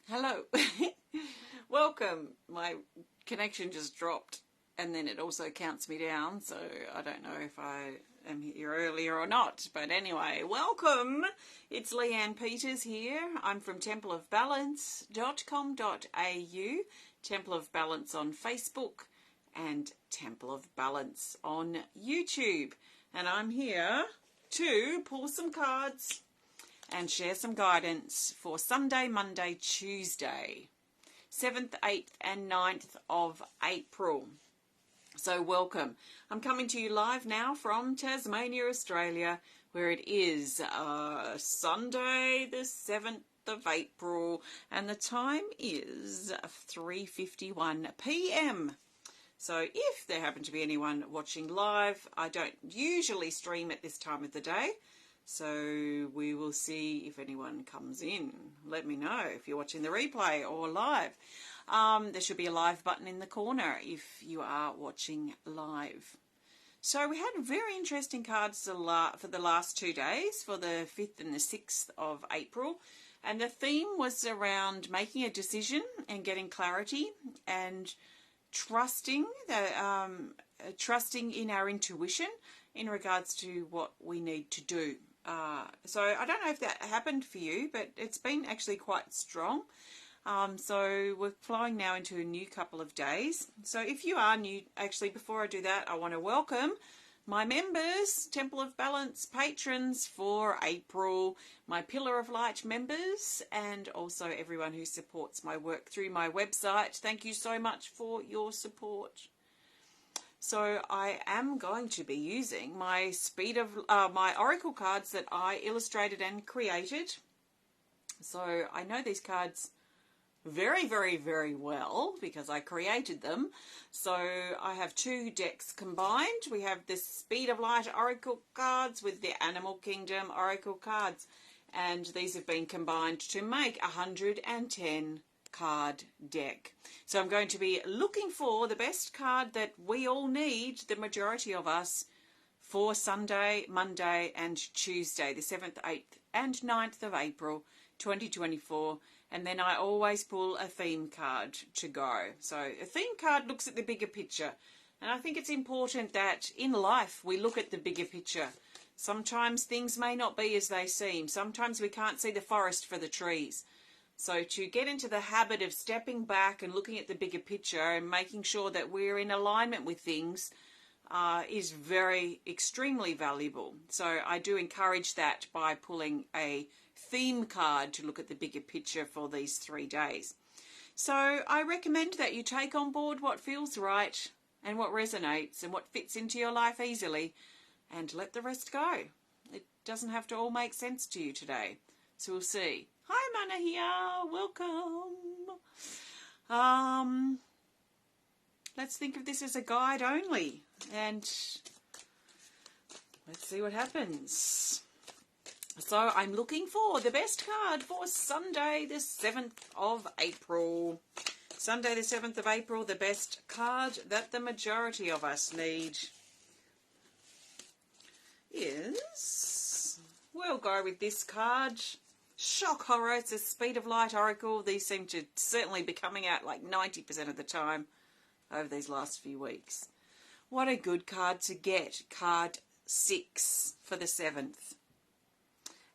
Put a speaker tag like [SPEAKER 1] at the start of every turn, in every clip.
[SPEAKER 1] Hello. Welcome. My connection just dropped and then it also counts me down, so I don't know if I am here earlier or not. But anyway, welcome. It's Leanne Peters here. I'm from templeofbalance.com.au, Temple of Balance on Facebook and Temple of Balance on YouTube. And I'm here to pull some cards and share some guidance for Sunday, Monday, Tuesday, 7th, 8th and 9th of April. So welcome. I'm coming to you live now from Tasmania, Australia, where it is Sunday the 7th of April and the time is 3:51 p.m. So if there happen to be anyone watching live, I don't usually stream at this time of the day. So we will see if anyone comes in. Let me know if you're watching the replay or live. There should be a live button in the corner if you are watching live. So we had very interesting cards for the last 2 days, for the 5th and the 6th of April. And the theme was around making a decision and getting clarity and trusting in our intuition in regards to what we need to do. So I don't know if that happened for you, but it's been actually quite strong. So we're flowing now into a new couple of days. So if you are new, actually before I do that, I want to welcome my members, Temple of Balance patrons for April, my Pillar of Light members, and also everyone who supports my work through my website. Thank you so much for your support. So I am going to be using my my oracle cards that I illustrated and created. So I know these cards very, very, very well because I created them. So I have 2 decks combined. We have the Speed of Light oracle cards with the Animal Kingdom oracle cards, and these have been combined to make 110 card deck. So I'm going to be looking for the best card that we all need, the majority of us, for Sunday, Monday and Tuesday, the 7th, 8th and 9th of April 2024. And then I always pull a theme card to go. So a theme card looks at the bigger picture. And I think it's important that in life we look at the bigger picture. Sometimes things may not be as they seem. Sometimes we can't see the forest for the trees. So to get into the habit of stepping back and looking at the bigger picture and making sure that we're in alignment with things is extremely valuable. So I do encourage that by pulling a theme card to look at the bigger picture for these 3 days. So I recommend that you take on board what feels right and what resonates and what fits into your life easily and let the rest go. It doesn't have to all make sense to you today. So we'll see. Hi, Mana here. Welcome. Let's think of this as a guide only. And let's see what happens. So I'm looking for the best card for Sunday, the 7th of April. Sunday, the 7th of April, the best card that the majority of us need is... We'll go with this card. Shock Horror. It's a Speed of Light oracle. These seem to certainly be coming out like 90% of the time over these last few weeks. What a good card to get. Card 6 for the 7th.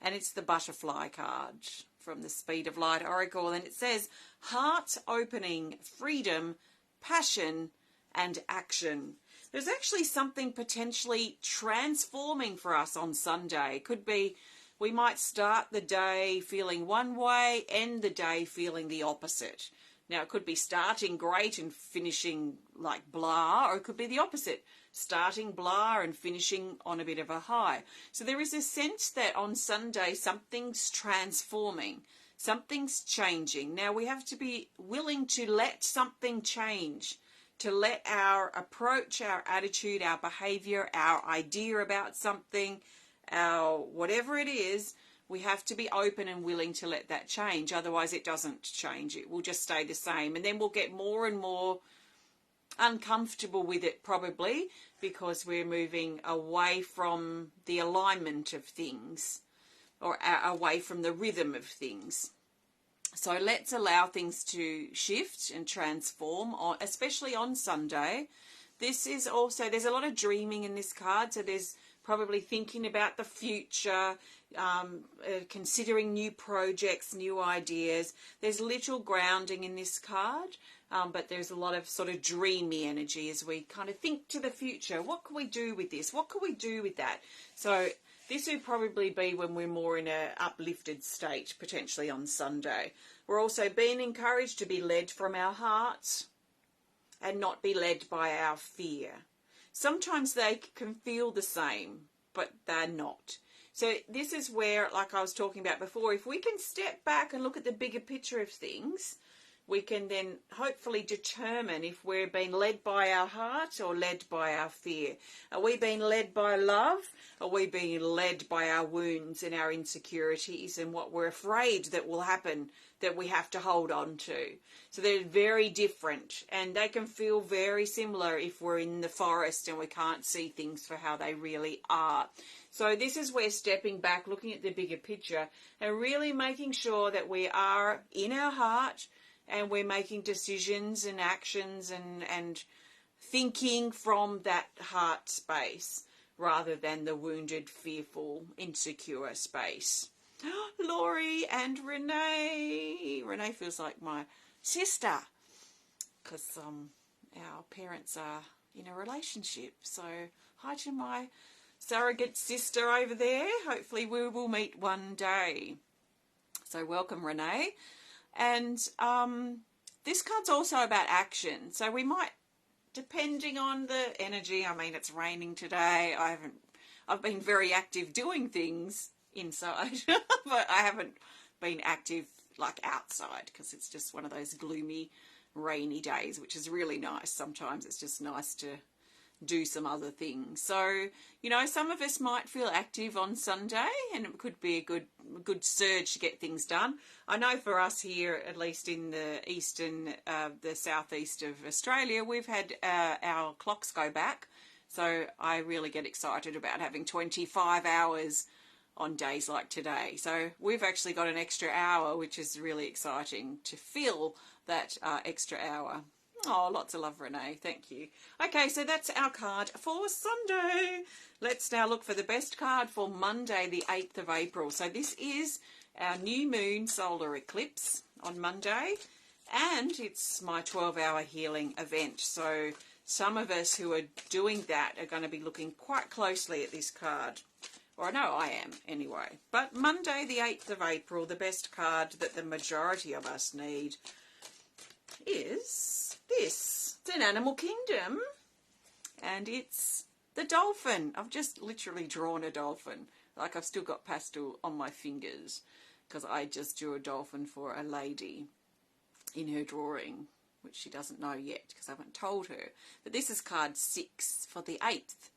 [SPEAKER 1] And it's the Butterfly card from the Speed of Light oracle. And it says, heart opening, freedom, passion and action. There's actually something potentially transforming for us on Sunday. It could be we might start the day feeling one way, end the day feeling the opposite. Now, it could be starting great and finishing like blah, or it could be the opposite, starting blah and finishing on a bit of a high. So there is a sense that on Sunday something's transforming, something's changing. Now, we have to be willing to let something change, to let our approach, our attitude, our behavior, our idea about something, our whatever it is, we have to be open and willing to let that change. Otherwise it doesn't change. It will just stay the same. And then we'll get more and more uncomfortable with it probably because we're moving away from the alignment of things or away from the rhythm of things. So let's allow things to shift and transform, especially on Sunday. This is also, there's a lot of dreaming in this card, so there's probably thinking about the future, considering new projects, new ideas. There's little grounding in this card, but there's a lot of sort of dreamy energy as we kind of think to the future. What can we do with this? What can we do with that? So this would probably be when we're more in an uplifted state, potentially on Sunday. We're also being encouraged to be led from our hearts and not be led by our fear. Sometimes they can feel the same, but they're not. So this is where, like I was talking about before, if we can step back and look at the bigger picture of things, we can then hopefully determine if we're being led by our heart or led by our fear. Are we being led by love? Are we being led by our wounds and our insecurities and what we're afraid that will happen, that we have to hold on to? So they're very different, and they can feel very similar if we're in the forest and we can't see things for how they really are. So this is where stepping back, looking at the bigger picture, and really making sure that we are in our heart, and we're making decisions and actions and thinking from that heart space rather than the wounded, fearful, insecure space. Laurie and Renee. Renee feels like my sister because our parents are in a relationship. So hi to my surrogate sister over there. Hopefully we will meet one day. So welcome, Renee. And this card's also about action. So we might, depending on the energy, I mean, it's raining today. I've been very active doing things inside, but I haven't been active like outside because it's just one of those gloomy, rainy days, which is really nice. Sometimes it's just nice to do some other things. So, you know, some of us might feel active on Sunday and it could be a good surge to get things done. I know for us here, at least in the the southeast of Australia, we've had our clocks go back. So I really get excited about having 25 hours on days like today. So we've actually got an extra hour, which is really exciting to feel that extra hour. Oh, lots of love, Renee. Thank you. Okay, so that's our card for Sunday. Let's now look for the best card for Monday, the 8th of April. So this is our new moon solar eclipse on Monday, and it's my 12-hour healing event. So some of us who are doing that are going to be looking quite closely at this card. Or I know I am anyway. But Monday, the 8th of April, the best card that the majority of us need is this. It's an animal kingdom, and it's the dolphin. I've just literally drawn a dolphin. Like, I've still got pastel on my fingers because I just drew a dolphin for a lady in her drawing, which she doesn't know yet because I haven't told her. But this is card 6 for the 8th,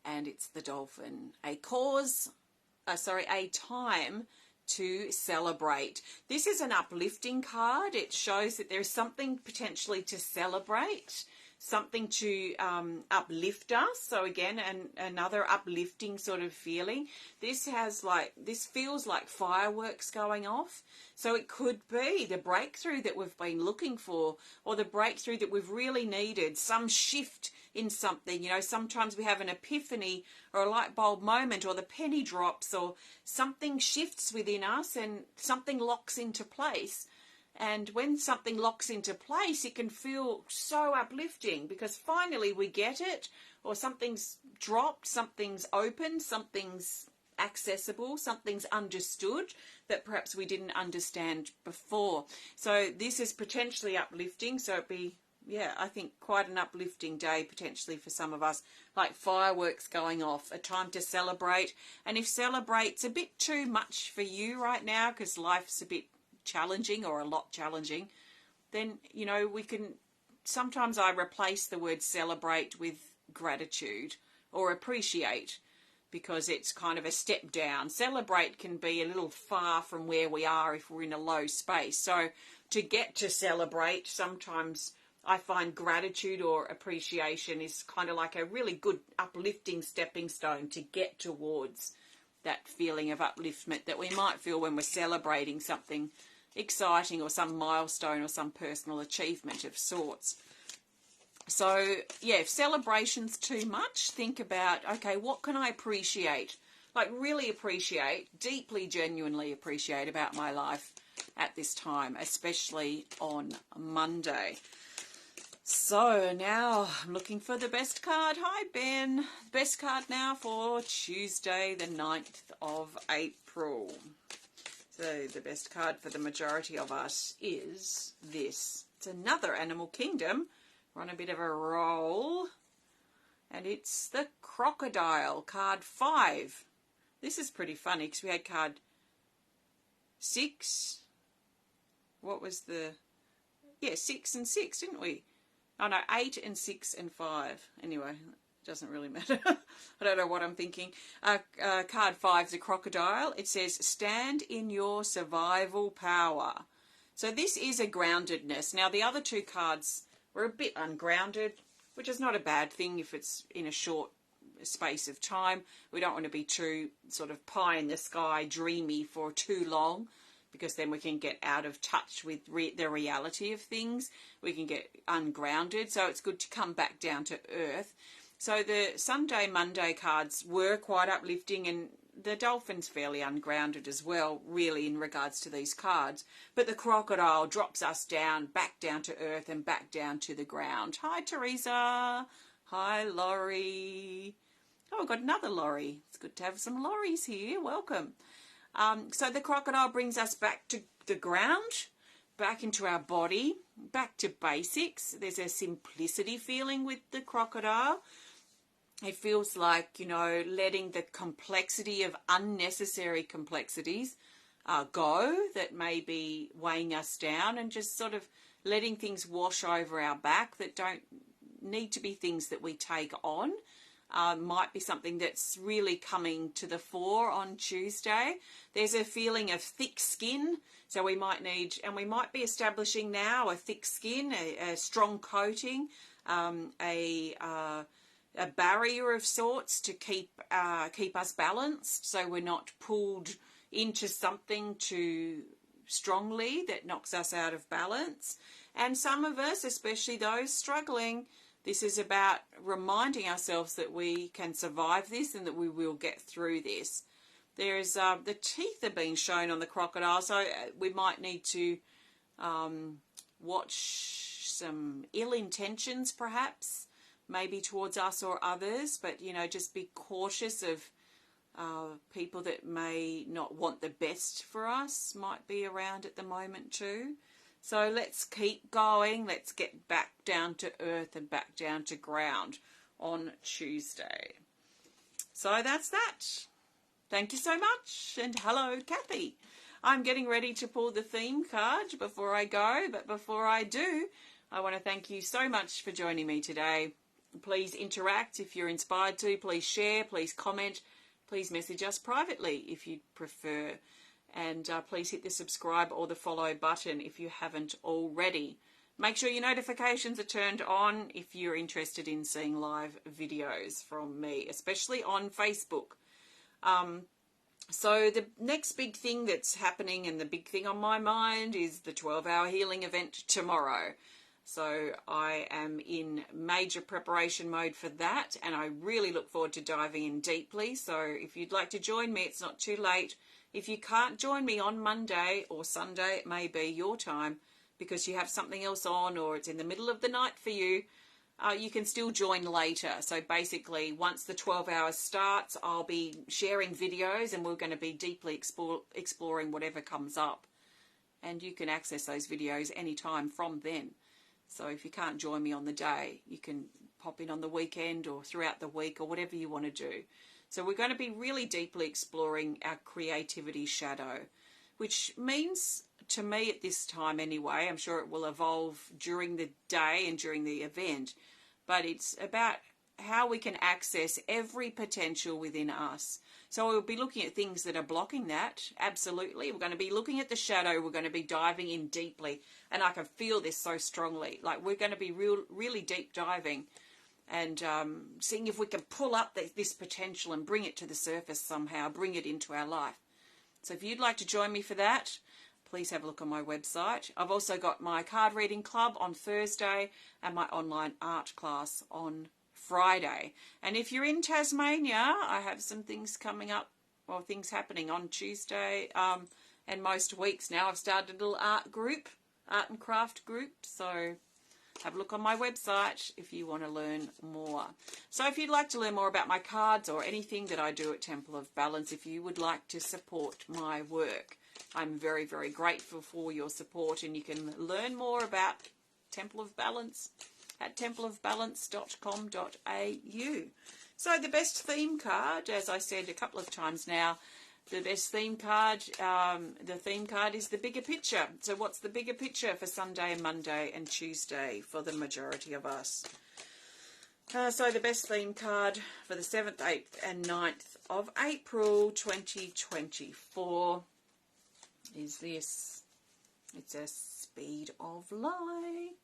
[SPEAKER 1] and it's the dolphin. A time to celebrate. This is an uplifting card. It shows that there's something potentially to celebrate, something to uplift us. So again, another uplifting sort of feeling. This feels like fireworks going off. So it could be the breakthrough that we've been looking for, or the breakthrough that we've really needed, some shift in something. You know, sometimes we have an epiphany or a light bulb moment, or the penny drops, or something shifts within us and something locks into place. And when something locks into place, it can feel so uplifting because finally we get it, or something's dropped, something's opened, something's accessible, something's understood that perhaps we didn't understand before. So this is potentially uplifting. So it'd be, yeah, I think quite an uplifting day potentially for some of us, like fireworks going off, a time to celebrate. And if celebrate's a bit too much for you right now because life's a bit challenging or a lot challenging, then, you know, we can, sometimes I replace the word celebrate with gratitude or appreciate, because it's kind of a step down. Celebrate can be a little far from where we are if we're in a low space. So to get to celebrate, sometimes I find gratitude or appreciation is kind of like a really good uplifting stepping stone to get towards that feeling of upliftment that we might feel when we're celebrating something exciting or some milestone or some personal achievement of sorts. So, yeah, if celebration's too much, think about, okay, what can I appreciate? Like really appreciate, deeply, genuinely appreciate about my life at this time, especially on Monday. So now I'm looking for the best card. Hi, Ben. Best card now for Tuesday, the 9th of April. So the best card for the majority of us is this. It's another Animal Kingdom. We're on a bit of a roll. And it's the Crocodile, card 5. This is pretty funny because we had card 6. What was the... Yeah, 6 and 6, didn't we? Oh no, 8 and 6 and 5. Anyway, it doesn't really matter. I don't know what I'm thinking. Card 5 is a crocodile. It says, stand in your survival power. So this is a groundedness. Now the other two cards were a bit ungrounded, which is not a bad thing if it's in a short space of time. We don't want to be too sort of pie in the sky, dreamy for too long, because then we can get out of touch with the reality of things. We can get ungrounded. So it's good to come back down to earth. So the Sunday, Monday cards were quite uplifting, and the Dolphin's fairly ungrounded as well, really, in regards to these cards. But the Crocodile drops us down, back down to earth and back down to the ground. Hi, Teresa. Hi, Laurie. Oh, we've got another Laurie. It's good to have some Lauries here. Welcome. So the crocodile brings us back to the ground, back into our body, back to basics. There's a simplicity feeling with the crocodile. It feels like, you know, letting the complexity of unnecessary complexities go that may be weighing us down, and just sort of letting things wash over our back that don't need to be things that we take on. Might be something that's really coming to the fore on Tuesday. There's a feeling of thick skin, so we might need, and we might be establishing now a thick skin, a strong coating, a barrier of sorts to keep us balanced, so we're not pulled into something too strongly that knocks us out of balance. And some of us, especially those struggling, this is about reminding ourselves that we can survive this and that we will get through this. There's the teeth are being shown on the crocodile, so we might need to watch some ill intentions, perhaps, maybe towards us or others. But, you know, just be cautious of people that may not want the best for us, might be around at the moment too. So let's keep going. Let's get back down to earth and back down to ground on Tuesday. So that's that. Thank you so much. And hello, Kathy. I'm getting ready to pull the theme card before I go. But before I do, I want to thank you so much for joining me today. Please interact if you're inspired to. Please share. Please comment. Please message us privately if you'd prefer. And please hit the subscribe or the follow button if you haven't already. Make sure your notifications are turned on if you're interested in seeing live videos from me, especially on Facebook. So the next big thing that's happening, and the big thing on my mind, is the 12-hour healing event tomorrow. So I am in major preparation mode for that, and I really look forward to diving in deeply. So if you'd like to join me, it's not too late. If you can't join me on Monday or Sunday, it may be your time because you have something else on, or it's in the middle of the night for you, you can still join later. So basically, once the 12 hours starts, I'll be sharing videos, and we're going to be deeply exploring whatever comes up. And you can access those videos anytime from then. So if you can't join me on the day, you can pop in on the weekend or throughout the week or whatever you want to do. So we're going to be really deeply exploring our creativity shadow, which means, to me at this time anyway, I'm sure it will evolve during the day and during the event, but it's about how we can access every potential within us. So we'll be looking at things that are blocking that, absolutely. We're going to be looking at the shadow. We're going to be diving in deeply, and I can feel this so strongly. Like, we're going to be really deep diving and seeing if we can pull up this potential and bring it to the surface somehow, bring it into our life. So if you'd like to join me for that, please have a look on my website. I've also got my card reading club on Thursday and my online art class on Friday. And if you're in Tasmania, I have some things coming up, well, things happening on Tuesday, and most weeks now. I've started a little art and craft group, so have a look on my website if you want to learn more. So if you'd like to learn more about my cards or anything that I do at Temple of Balance, if you would like to support my work, I'm very, very grateful for your support, and you can learn more about Temple of Balance at templeofbalance.com.au. So the best theme card, as I said a couple of times now, the best theme card, the theme card is the bigger picture. So what's the bigger picture for Sunday and Monday and Tuesday for the majority of us? So the best theme card for the 7th, 8th and 9th of April 2024 is this. It's a speed of light.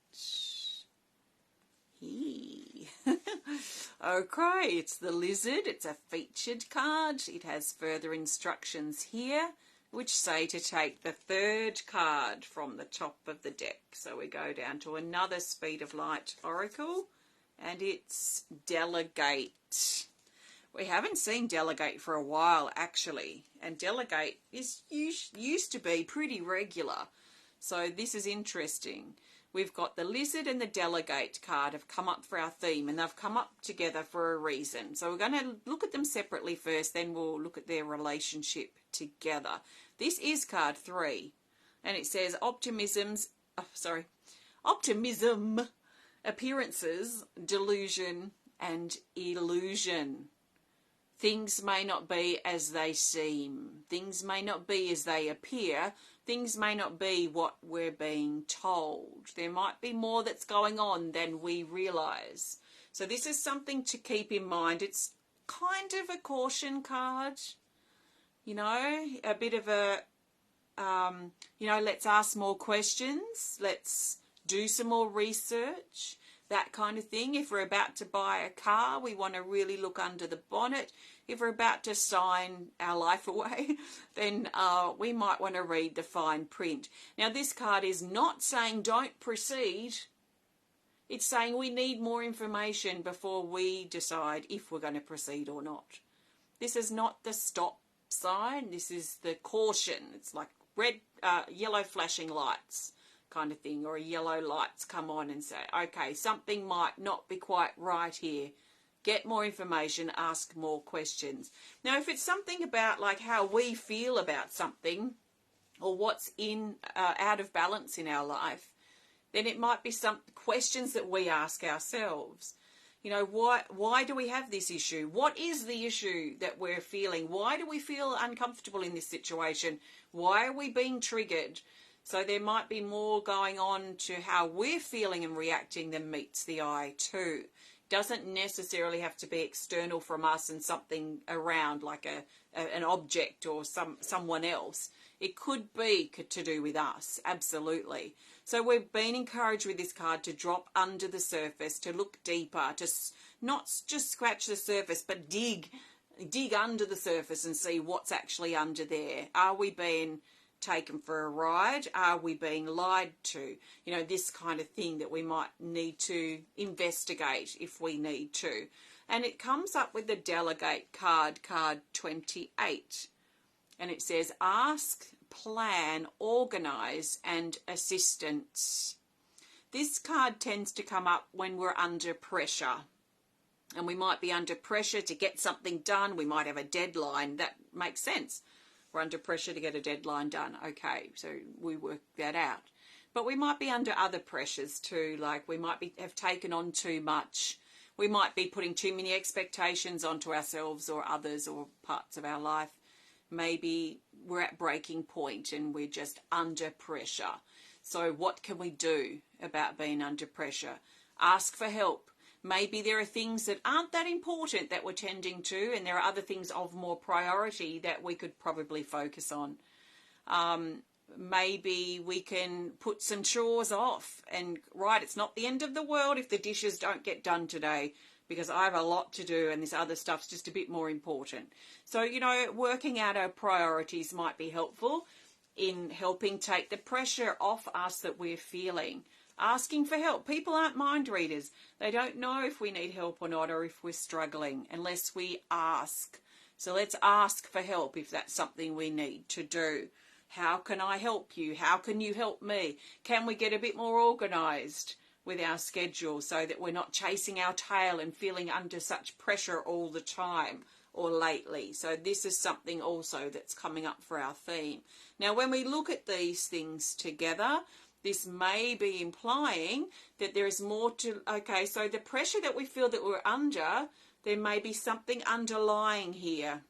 [SPEAKER 1] Okay, it's the lizard. It's a featured card. It has further instructions here which say to take the 3rd card from the top of the deck. So we go down to another speed of light oracle, and it's delegate. We haven't seen delegate for a while, actually, and delegate is used to be pretty regular. So this is interesting. We've got the lizard and the delegate card have come up for our theme, and they've come up together for a reason. So we're going to look at them separately first, then we'll look at their relationship together. This is card 3, and it says optimism, appearances, delusion, and illusion. Things may not be as they seem. Things may not be as they appear. Things may not be what we're being told. There might be more that's going on than we realise. So this is something to keep in mind. It's kind of a caution card, you know, a bit of a, let's ask more questions. Let's do some more research, that kind of thing. If we're about to buy a car, we want to really look under the bonnet. If we're about to sign our life away, then we might want to read the fine print. Now, this card is not saying don't proceed. It's saying we need more information before we decide if we're going to proceed or not. This is not the stop sign. This is the caution. It's like yellow flashing lights kind of thing, or a yellow lights come on and say, okay, something might not be quite right here. Get more information, ask more questions. Now, if it's something about like how we feel about something or what's out of balance in our life, then it might be some questions that we ask ourselves. You know, why do we have this issue? What is the issue that we're feeling? Why do we feel uncomfortable in this situation? Why are we being triggered? So there might be more going on to how we're feeling and reacting than meets the eye too. Doesn't necessarily have to be external from us and something around like an object or someone else. It could be to do with us, absolutely. So we've been encouraged with this card to drop under the surface, to look deeper, to not just scratch the surface, but dig under the surface and see what's actually under there. Are we being taken for a ride? Are we being lied to? You know, this kind of thing that we might need to investigate if we need to. And it comes up with the delegate card 28. And it says, ask, plan, organise and assistance. This card tends to come up when we're under pressure. And we might be under pressure to get something done. We might have a deadline. That makes sense. We're under pressure to get a deadline done. Okay, so we work that out. But we might be under other pressures too, like we might have taken on too much. We might be putting too many expectations onto ourselves or others or parts of our life. Maybe we're at breaking point and we're just under pressure. So what can we do about being under pressure? Ask for help. Maybe there are things that aren't that important that we're tending to, and there are other things of more priority that we could probably focus on. Maybe we can put some chores off and, right, it's not the end of the world if the dishes don't get done today because I have a lot to do and this other stuff's just a bit more important. So, you know, working out our priorities might be helpful. in helping take the pressure off us that we're feeling. Asking for help. People aren't mind readers. They don't know if we need help or not, or if we're struggling, unless we ask. So let's ask for help if that's something we need to do. How can I help you? How can you help me? Can we get a bit more organised with our schedule so that we're not chasing our tail and feeling under such pressure all the time or lately? So this is something also that's coming up for our theme. Now, when we look at these things together, this may be implying that there is more to, okay, so the pressure that we feel that we're under, there may be something underlying here.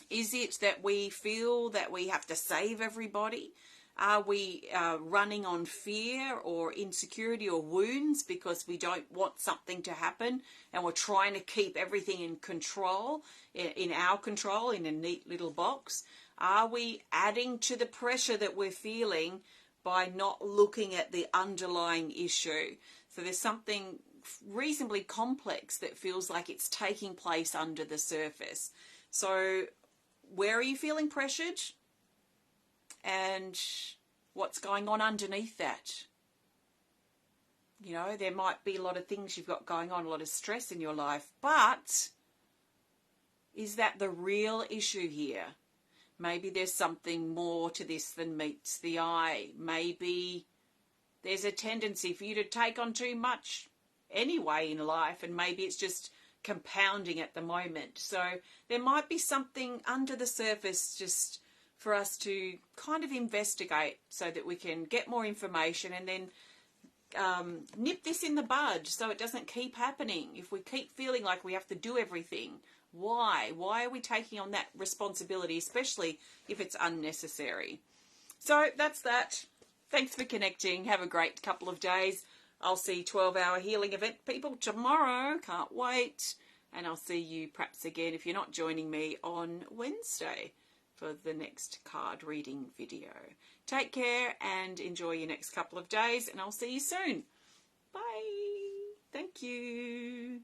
[SPEAKER 1] Is it that we feel that we have to save everybody? Are we running on fear or insecurity or wounds because we don't want something to happen and we're trying to keep everything in control, in our control, in a neat little box? Are we adding to the pressure that we're feeling by not looking at the underlying issue? So there's something reasonably complex that feels like it's taking place under the surface. So where are you feeling pressured? And what's going on underneath that? You know, there might be a lot of things you've got going on, a lot of stress in your life, but is that the real issue here? Maybe there's something more to this than meets the eye. Maybe there's a tendency for you to take on too much anyway in life, and maybe it's just compounding at the moment. So there might be something under the surface just for us to kind of investigate so that we can get more information and then nip this in the bud so it doesn't keep happening. If we keep feeling like we have to do everything, why? Why are we taking on that responsibility, especially if it's unnecessary? So that's that. Thanks for connecting. Have a great couple of days. I'll see 12-hour healing event people tomorrow. Can't wait. And I'll see you perhaps again if you're not joining me on Wednesday for the next card reading video. Take care and enjoy your next couple of days, and I'll see you soon. Bye. Thank you.